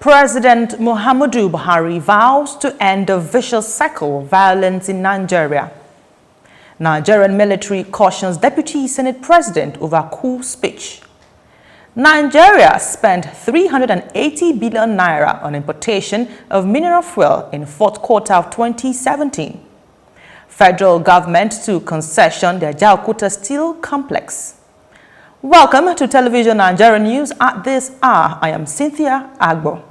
President MOHAMMADU Buhari vows to end the vicious cycle of violence in Nigeria. Nigerian military cautions Deputy Senate President over coup speech. Nigeria spent 380 billion naira on importation of mineral fuel in fourth quarter of 2017. Federal government to concession the AJAOKUTA steel complex. Welcome to Television Nigeria News at this hour. I am Cynthia Agbo.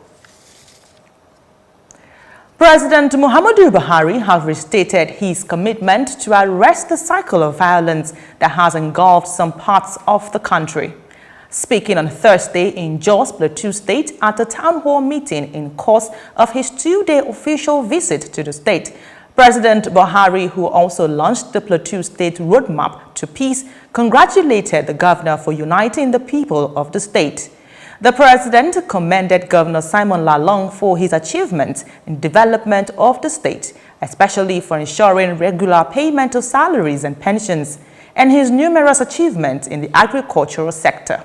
President MOHAMMADU Buhari has restated his commitment to arrest the cycle of violence that has engulfed some parts of the country. Speaking on Thursday in Jos Plateau State at a town hall meeting in course of his two-day official visit to the state, President Buhari, who also launched the Plateau State Roadmap to Peace, congratulated the governor for uniting the people of the state. The president commended Governor Simon Lalong for his achievements in development of the state, especially for ensuring regular payment of salaries and pensions, and his numerous achievements in the agricultural sector.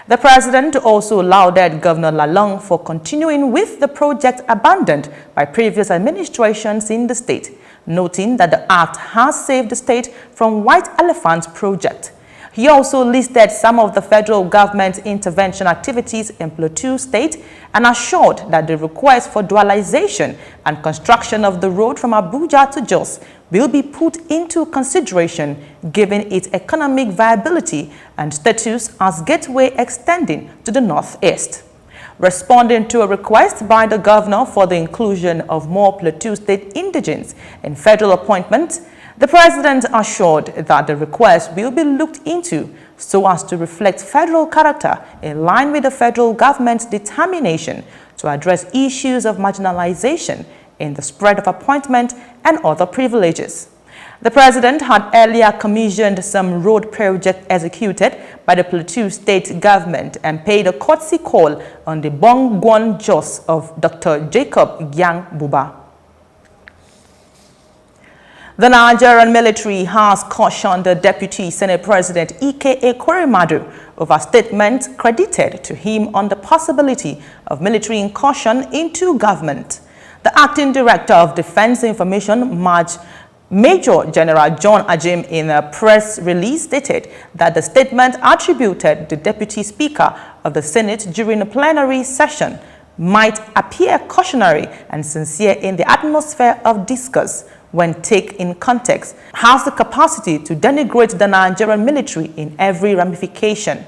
The president also lauded Governor Lalong for continuing with the project abandoned by previous administrations in the state, noting that the act has saved the state from White Elephant project. He also listed some of the federal government intervention activities in Plateau State and assured that the request for dualization and construction of the road from Abuja to Jos will be put into consideration given its economic viability and status as gateway extending to the northeast. Responding to a request by the governor for the inclusion of more Plateau State indigents in federal appointments, the president assured that the request will be looked into so as to reflect federal character in line with the federal government's determination to address issues of marginalization in the spread of appointment and other privileges. The president had earlier commissioned some road projects executed by the Plateau State government and paid a courtesy call on the Bongwon Jos of Dr. Jacob Yang Buba. The Nigerian military has cautioned the Deputy Senate President MOHAMMADU over statements credited to him on the possibility of military incursion into government. The Acting Director of Defense Information, Major General John Ajim, in a press release stated that the statement attributed to the Deputy Speaker of the Senate during a plenary session might appear cautionary and sincere in the atmosphere of discourse when taken in context, has the capacity to denigrate the Nigerian military in every ramification.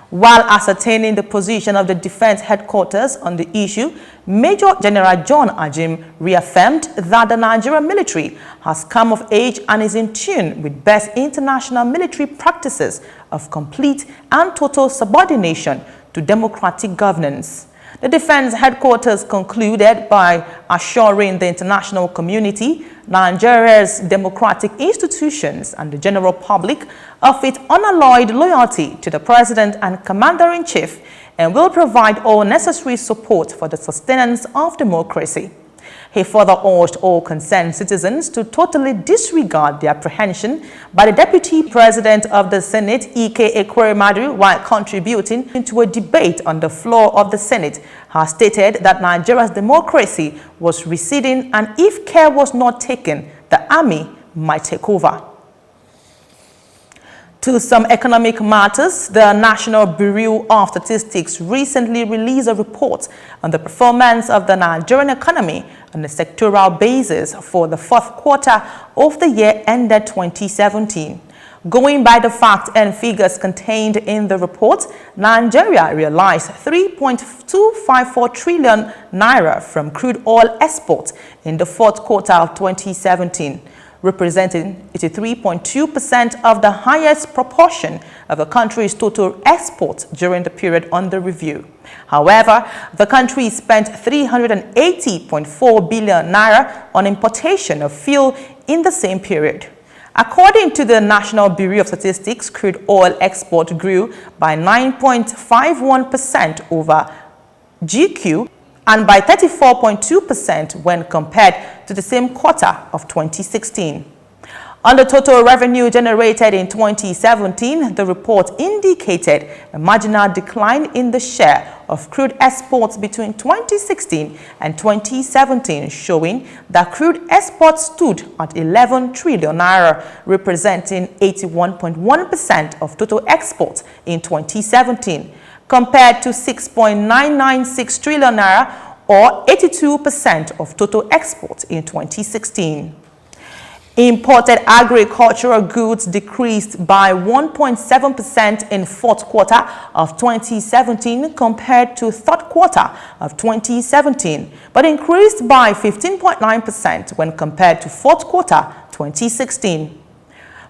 While ascertaining the position of the defense headquarters on the issue, Major General John Ajim reaffirmed that the Nigerian military has come of age and is in tune with best international military practices of complete and total subordination to democratic governance. The defense headquarters concluded by assuring the international community, Nigeria's democratic institutions and the general public of its unalloyed loyalty to the President and Commander-in-Chief and will provide all necessary support for the sustenance of democracy. He further urged all concerned citizens to totally disregard the apprehension by the Deputy President of the Senate, MOHAMMADU, while contributing into a debate on the floor of the Senate, has stated that Nigeria's democracy was receding and if care was not taken, the army might take over. To some economic matters, the National Bureau of Statistics recently released a report on the performance of the Nigerian economy on a sectoral basis for the fourth quarter of the year ended 2017. Going by the facts and figures contained in the report, Nigeria realized 3.254 trillion naira from crude oil exports in the fourth quarter of 2017. Representing 83.2% of the highest proportion of the country's total exports during the period under review. However, the country spent 380.4 billion naira on importation of fuel in the same period. According to the National Bureau of Statistics, crude oil export grew by 9.51% over GQ and by 34.2% when compared to the same quarter of 2016. On the total revenue generated in 2017, the report indicated a marginal decline in the share of crude exports between 2016 and 2017, showing that crude exports stood at 11 trillion naira, representing 81.1% of total exports in 2017, compared to 6.996 trillion naira or 82% of total exports in 2016. Imported agricultural goods decreased by 1.7% in fourth quarter of 2017 compared to third quarter of 2017, but increased by 15.9% when compared to fourth quarter 2016.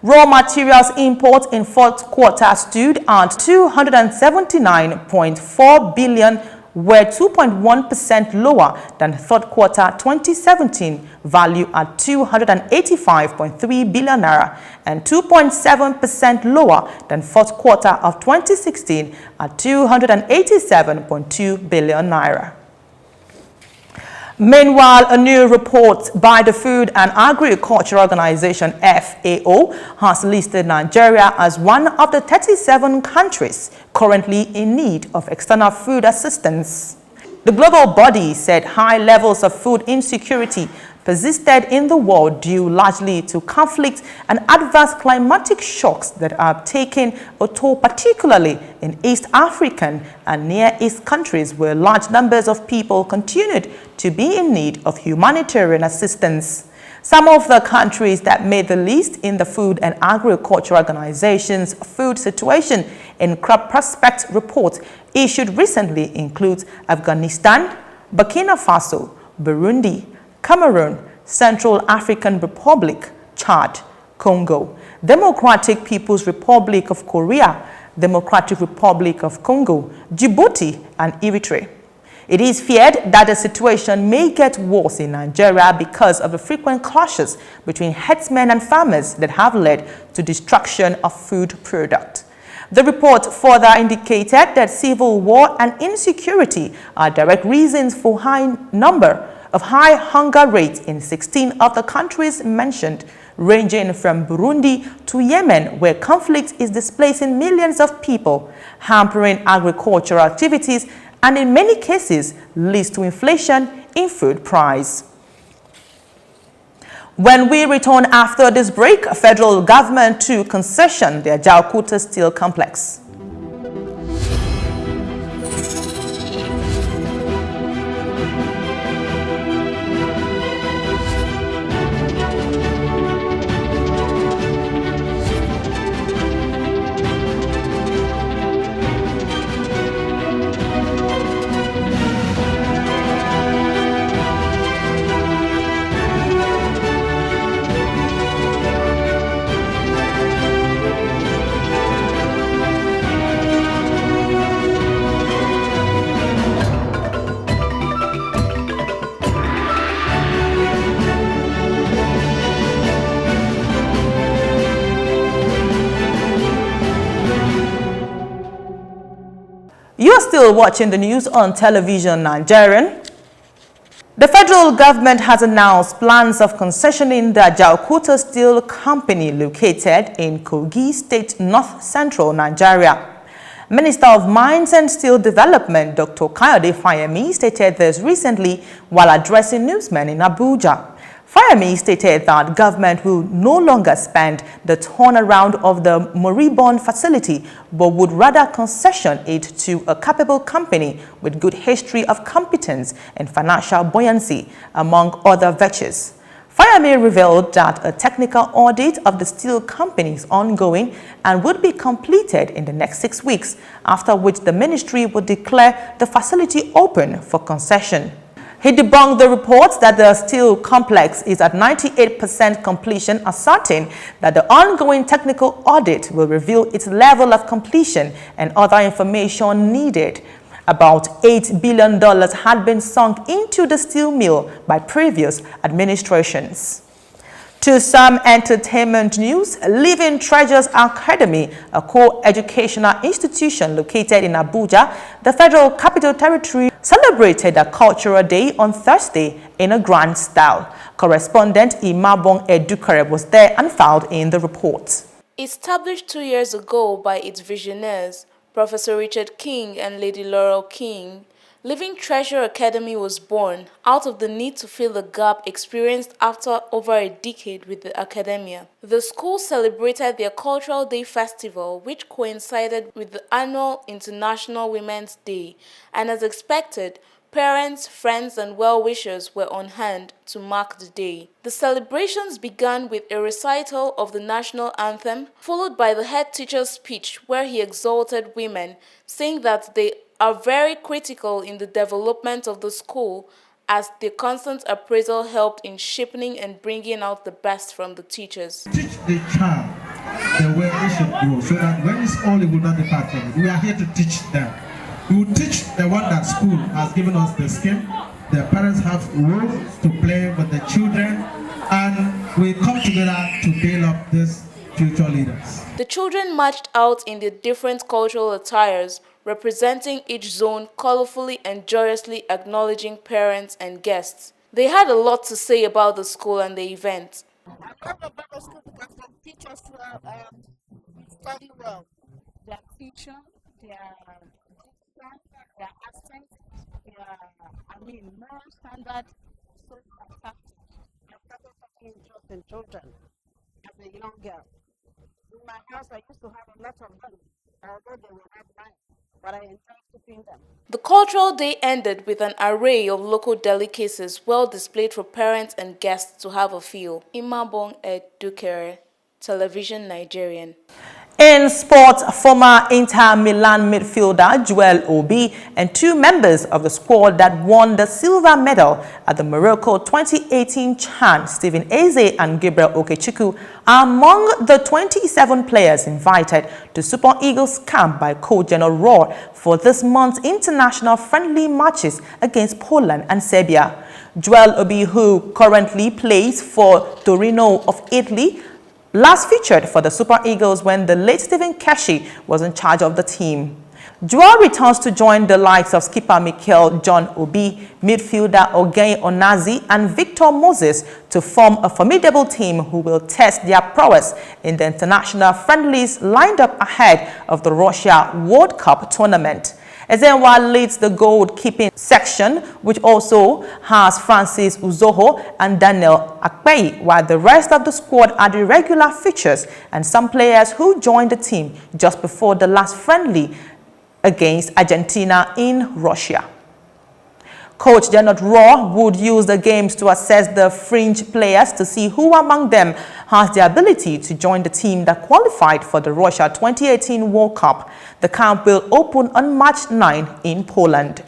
Raw materials imports in fourth quarter stood at 279.4 billion, were 2.1% lower than third quarter 2017 value at 285.3 billion naira and 2.7% lower than fourth quarter of 2016 at 287.2 billion naira. Meanwhile, a new report by the Food and Agriculture Organization FAO has listed Nigeria as one of the 37 countries currently in need of external food assistance. The global body said high levels of food insecurity persisted in the world due largely to conflict and adverse climatic shocks that are taking a toll, particularly in East African and Near East countries where large numbers of people continued to be in need of humanitarian assistance. Some of the countries that made the list in the Food and Agriculture Organization's Food Situation in Crop Prospect report issued recently include Afghanistan, Burkina Faso, Burundi, Cameroon, Central African Republic, Chad, Congo, Democratic People's Republic of Korea, Democratic Republic of Congo, Djibouti, and Eritrea. It is feared that the situation may get worse in Nigeria because of the frequent clashes between herdsmen and farmers that have led to destruction of food products. The report further indicated that civil war and insecurity are direct reasons for high hunger rates in 16 of the countries mentioned, ranging from Burundi to Yemen, where conflict is displacing millions of people, hampering agricultural activities, and in many cases leads to inflation in food price. When we return after this break, federal government to concession the AJAOKUTA steel complex. You're still watching the news on television Nigerian. The federal government has announced plans of concessioning the AJAOKUTA Steel Company located in Kogi State, north-central Nigeria. Minister of Mines and Steel Development, Dr. Kayode Fayemi, stated this recently while addressing newsmen in Abuja. Fayemi stated that government will no longer spend the turnaround of the moribund facility, but would rather concession it to a capable company with good history of competence and financial buoyancy, among other virtues. Fayemi revealed that a technical audit of the steel company is ongoing and would be completed in the next 6 weeks, after which the ministry would declare the facility open for concession. He debunked the reports that the steel complex is at 98% completion, asserting that the ongoing technical audit will reveal its level of completion and other information needed. About $8 billion had been sunk into the steel mill by previous administrations. To some entertainment news, Living Treasures Academy, a co-educational institution located in Abuja, the Federal Capital Territory, celebrated a cultural day on Thursday in a grand style. Correspondent Imabong Edukare was there and filed in the report. Established 2 years ago by its visionaries, Professor Richard King and Lady Laurel King, Living Treasure Academy was born out of the need to fill the gap experienced after over a decade with the academia. The school celebrated their Cultural Day Festival, which coincided with the annual International Women's Day, and as expected, parents, friends, and well-wishers were on hand to mark the day. The celebrations began with a recital of the national anthem, followed by the head teacher's speech where he exalted women, saying that they are very critical in the development of the school, as the constant appraisal helped in shaping and bringing out the best from the teachers. Teach the child the way they should grow, so that when it's all, it will not depart from it. We are here to teach them. We will teach the one that school has given us the scheme. The parents have roles to play with the children, and we come together to build up these future leaders. The children marched out in their different cultural attires, representing each zone, colorfully and joyously acknowledging parents and guests. They had a lot to say about the school and the event. I love the Bible school because the teachers study well. Their teacher, their accent, their moral standard, so fantastic. I started taking interest in children as a young girl. In my house, I used to have a lot of them, although they were not mine, but I enjoyed keeping them. The cultural day ended with an array of local delicacies well displayed for parents and guests to have a feel. Imabong Edukare, Television Nigerian. In sport, former Inter Milan midfielder Joel Obi and 2 members of the squad that won the silver medal at the Morocco 2018 CHAN, Stephen Eze and Gabriel Okechukwu, are among the 27 players invited to Super Eagles camp by coach General Rohr for this month's international friendly matches against Poland and Serbia. Joel Obi, who currently plays for Torino of Italy, last featured for the Super Eagles when the late Stephen Keshi was in charge of the team. Joel returns to join the likes of skipper Mikel John Obi, midfielder Ogen Onazi and Victor Moses to form a formidable team who will test their prowess in the international friendlies lined up ahead of the Russia World Cup tournament. Ezenwa leads the goalkeeping section, which also has Francis Uzoho and Daniel Akpeyi, while the rest of the squad are the regular features and some players who joined the team just before the last friendly against Argentina in Russia. Coach General Rohr would use the games to assess the fringe players to see who among them has the ability to join the team that qualified for the Russia 2018 World Cup. The camp will open on March 9 in Poland.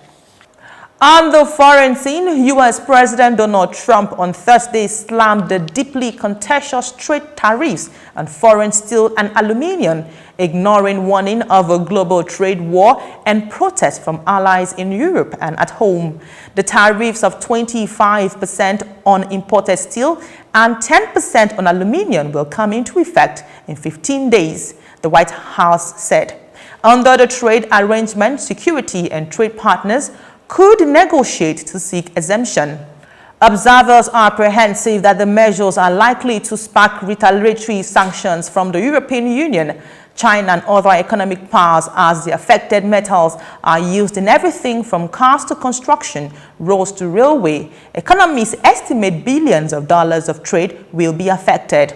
On the foreign scene, U.S. President Donald Trump on Thursday slammed the deeply contentious trade tariffs on foreign steel and aluminium, ignoring warning of a global trade war and protests from allies in Europe and at home. The tariffs of 25% on imported steel and 10% on aluminium will come into effect in 15 days, the White House said. Under the trade arrangement, security and trade partners could negotiate to seek exemption. Observers are apprehensive that the measures are likely to spark retaliatory sanctions from the European Union, China and other economic powers, as the affected metals are used in everything from cars to construction, roads to railway. Economists estimate billions of dollars of trade will be affected.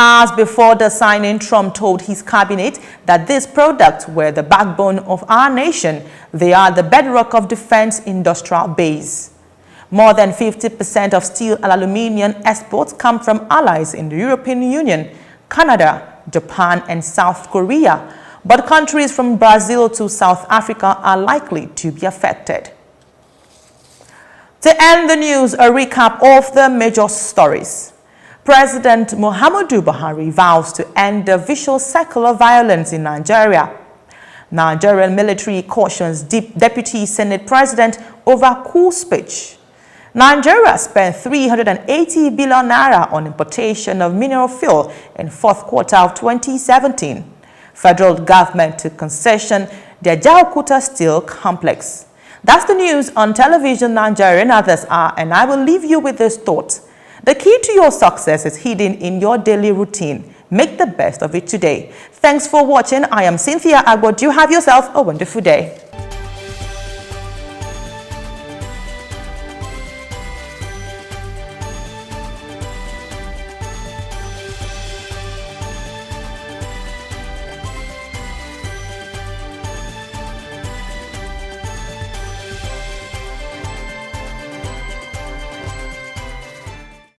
As before the signing, Trump told his cabinet that these products were the backbone of our nation. They are the bedrock of defense industrial base. More than 50% of steel and aluminium exports come from allies in the European Union, Canada, Japan, and South Korea. But countries from Brazil to South Africa are likely to be affected. To end the news, a recap of the major stories. President MOHAMMADU Buhari vows to end the vicious cycle of violence in Nigeria. Nigerian military cautions Deputy Senate President over coup speech. Nigeria spent 380 billion naira on importation of mineral fuel in fourth quarter of 2017. Federal government took concession the AJAOKUTA steel complex. That's the news on Television Nigeria and others are, and I will leave you with this thought. The key to your success is hidden in your daily routine. Make the best of it today. Thanks for watching. I am Cynthia Agbo. You have yourself a wonderful day.